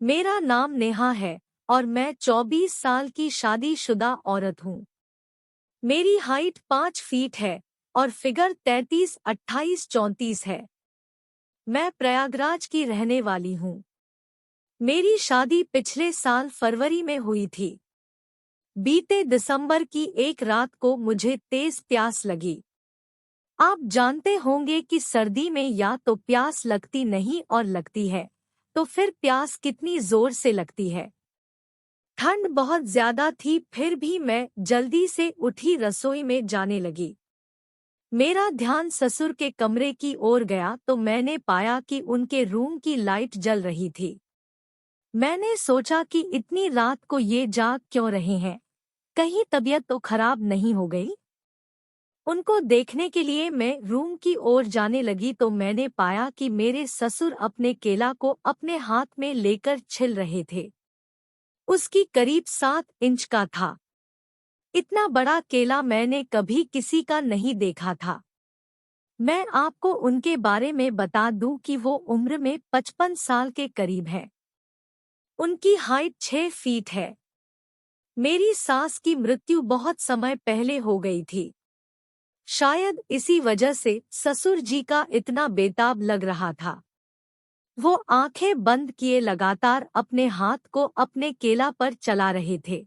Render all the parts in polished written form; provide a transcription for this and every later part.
मेरा नाम नेहा है और मैं 24 साल की शादीशुदा औरत हूँ। मेरी हाइट 5 फीट है और फिगर 33, 28, 34 है। मैं प्रयागराज की रहने वाली हूँ। मेरी शादी पिछले साल फरवरी में हुई थी। बीते दिसंबर की एक रात को मुझे तेज प्यास लगी। आप जानते होंगे कि सर्दी में या तो प्यास लगती नहीं और लगती है, तो फिर प्यास कितनी जोर से लगती है। ठंड बहुत ज्यादा थी, फिर भी मैं जल्दी से उठी रसोई में जाने लगी। मेरा ध्यान ससुर के कमरे की ओर गया तो मैंने पाया कि उनके रूम की लाइट जल रही थी। मैंने सोचा कि इतनी रात को ये जाग क्यों रहे हैं, कहीं तबीयत तो खराब नहीं हो गई। उनको देखने के लिए मैं रूम की ओर जाने लगी तो मैंने पाया कि मेरे ससुर अपने केला को अपने हाथ में लेकर छिल रहे थे। उसकी करीब 7 इंच का था। इतना बड़ा केला मैंने कभी किसी का नहीं देखा था। मैं आपको उनके बारे में बता दूं कि वो उम्र में 55 साल के करीब है। उनकी हाइट 6 फीट है। मेरी सास की मृत्यु बहुत समय पहले हो गई थी। शायद इसी वजह से ससुर जी का इतना बेताब लग रहा था। वो आंखें बंद किए लगातार अपने हाथ को अपने केला पर चला रहे थे।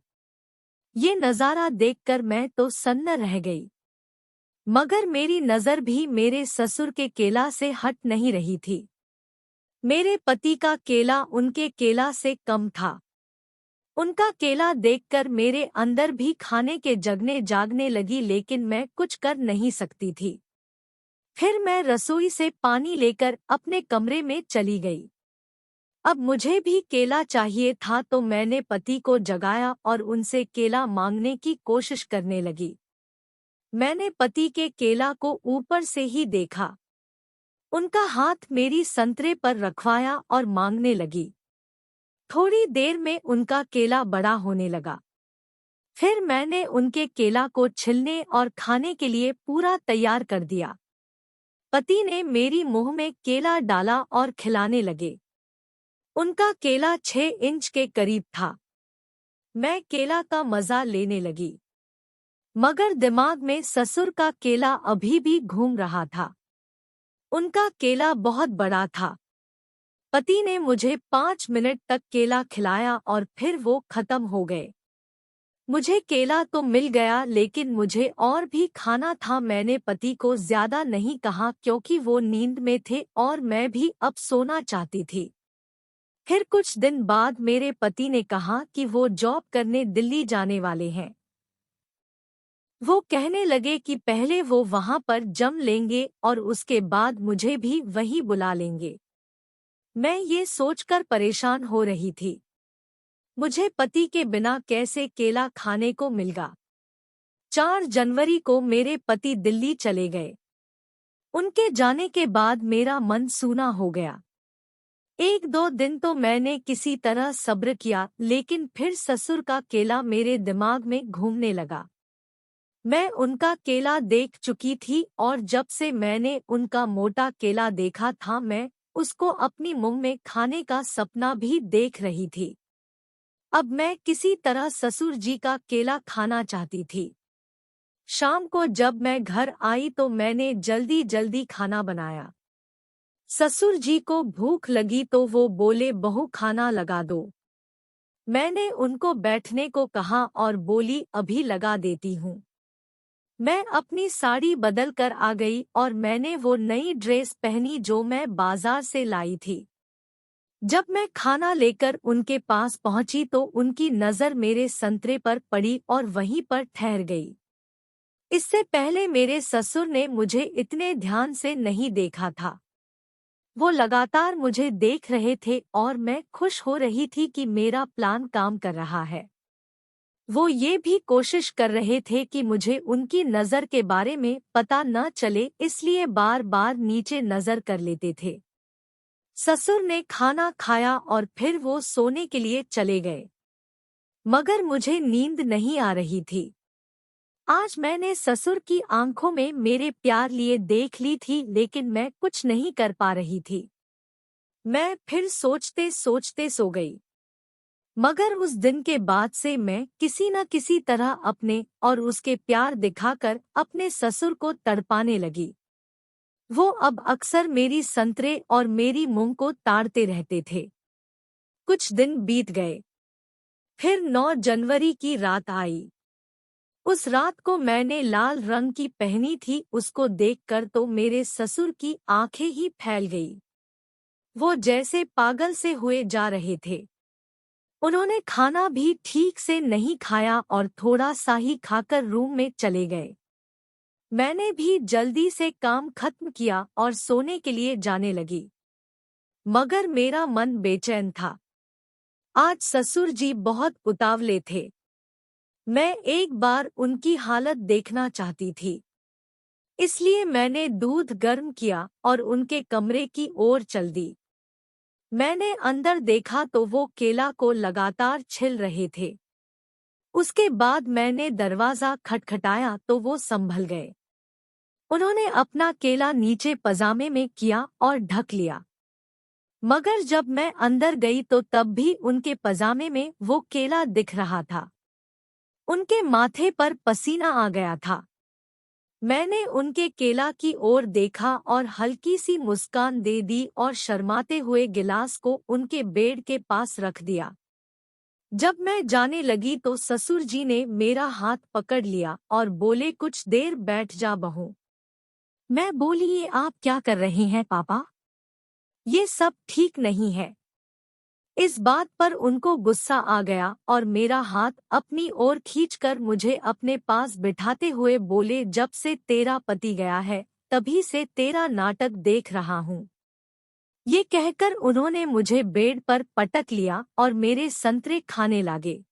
ये नज़ारा देखकर मैं तो सन्न रह गई। मगर मेरी नज़र भी मेरे ससुर के केला से हट नहीं रही थी। मेरे पति का केला उनके केला से कम था। उनका केला देखकर मेरे अंदर भी खाने के जगने जागने लगी, लेकिन मैं कुछ कर नहीं सकती थी। फिर मैं रसोई से पानी लेकर अपने कमरे में चली गई। अब मुझे भी केला चाहिए था तो मैंने पति को जगाया और उनसे केला मांगने की कोशिश करने लगी। मैंने पति के केला को ऊपर से ही देखा। उनका हाथ मेरी संतरे पर रखवाया और मांगने लगी। थोड़ी देर में उनका केला बड़ा होने लगा। फिर मैंने उनके केला को छिलने और खाने के लिए पूरा तैयार कर दिया। पति ने मेरी मुंह में केला डाला और खिलाने लगे। उनका केला 6 इंच के करीब था। मैं केला का मजा लेने लगी, मगर दिमाग में ससुर का केला अभी भी घूम रहा था। उनका केला बहुत बड़ा था। पति ने मुझे 5 मिनट तक केला खिलाया और फिर वो खत्म हो गए। मुझे केला तो मिल गया, लेकिन मुझे और भी खाना था। मैंने पति को ज्यादा नहीं कहा क्योंकि वो नींद में थे और मैं भी अब सोना चाहती थी। फिर कुछ दिन बाद मेरे पति ने कहा कि वो जॉब करने दिल्ली जाने वाले हैं। वो कहने लगे कि पहले वो वहां पर जम लेंगे और उसके बाद मुझे भी वहीं बुला लेंगे। मैं ये सोचकर परेशान हो रही थी। मुझे पति के बिना कैसे केला खाने को मिलेगा। 4 जनवरी को मेरे पति दिल्ली चले गए। उनके जाने के बाद मेरा मन सूना हो गया। 1-2 दिन तो मैंने किसी तरह सब्र किया, लेकिन फिर ससुर का केला मेरे दिमाग में घूमने लगा। मैं उनका केला देख चुकी थी और जब से मैंने उनका मोटा केला देखा था, मैं उसको अपनी मुंह में खाने का सपना भी देख रही थी। अब मैं किसी तरह ससुर जी का केला खाना चाहती थी। शाम को जब मैं घर आई तो मैंने जल्दी जल्दी खाना बनाया। ससुर जी को भूख लगी तो वो बोले, बहू खाना लगा दो। मैंने उनको बैठने को कहा और बोली, अभी लगा देती हूँ। मैं अपनी साड़ी बदल कर आ गई और मैंने वो नई ड्रेस पहनी जो मैं बाजार से लाई थी। जब मैं खाना लेकर उनके पास पहुंची तो उनकी नज़र मेरे संतरे पर पड़ी और वहीं पर ठहर गई। इससे पहले मेरे ससुर ने मुझे इतने ध्यान से नहीं देखा था। वो लगातार मुझे देख रहे थे और मैं खुश हो रही थी कि मेरा प्लान काम कर रहा है। वो ये भी कोशिश कर रहे थे कि मुझे उनकी नज़र के बारे में पता न चले, इसलिए बार बार नीचे नज़र कर लेते थे। ससुर ने खाना खाया और फिर वो सोने के लिए चले गए, मगर मुझे नींद नहीं आ रही थी। आज मैंने ससुर की आंखों में मेरे प्यार लिए देख ली थी, लेकिन मैं कुछ नहीं कर पा रही थी। मैं फिर सोचते सोचते सो गई। मगर उस दिन के बाद से मैं किसी न किसी तरह अपने और उसके प्यार दिखाकर अपने ससुर को तड़पाने लगी। वो अब अक्सर मेरी संतरे और मेरी मूंग को ताड़ते रहते थे। कुछ दिन बीत गए। फिर 9 जनवरी की रात आई। उस रात को मैंने लाल रंग की पहनी थी, उसको देखकर तो मेरे ससुर की आंखें ही फैल गई। वो जैसे पागल से हुए जा रहे थे। उन्होंने खाना भी ठीक से नहीं खाया और थोड़ा सा ही खाकर रूम में चले गए। मैंने भी जल्दी से काम खत्म किया और सोने के लिए जाने लगी। मगर मेरा मन बेचैन था। आज ससुर जी बहुत उतावले थे। मैं एक बार उनकी हालत देखना चाहती थी। इसलिए मैंने दूध गर्म किया और उनके कमरे की ओर चल दी। मैंने अंदर देखा तो वो केला को लगातार छिल रहे थे। उसके बाद मैंने दरवाज़ा खटखटाया तो वो संभल गए। उन्होंने अपना केला नीचे पजामे में किया और ढक लिया। मगर जब मैं अंदर गई तो तब भी उनके पजामे में वो केला दिख रहा था। उनके माथे पर पसीना आ गया था। मैंने उनके केला की ओर देखा और हल्की सी मुस्कान दे दी और शर्माते हुए गिलास को उनके बेड के पास रख दिया। जब मैं जाने लगी तो ससुर जी ने मेरा हाथ पकड़ लिया और बोले, कुछ देर बैठ जा बहू। मैं बोली, ये आप क्या कर रहे हैं पापा? ये सब ठीक नहीं है। इस बात पर उनको गुस्सा आ गया और मेरा हाथ अपनी ओर खींचकर मुझे अपने पास बिठाते हुए बोले, जब से तेरा पति गया है तभी से तेरा नाटक देख रहा हूँ। ये कहकर उन्होंने मुझे बेड पर पटक लिया और मेरे संतरे खाने लगे।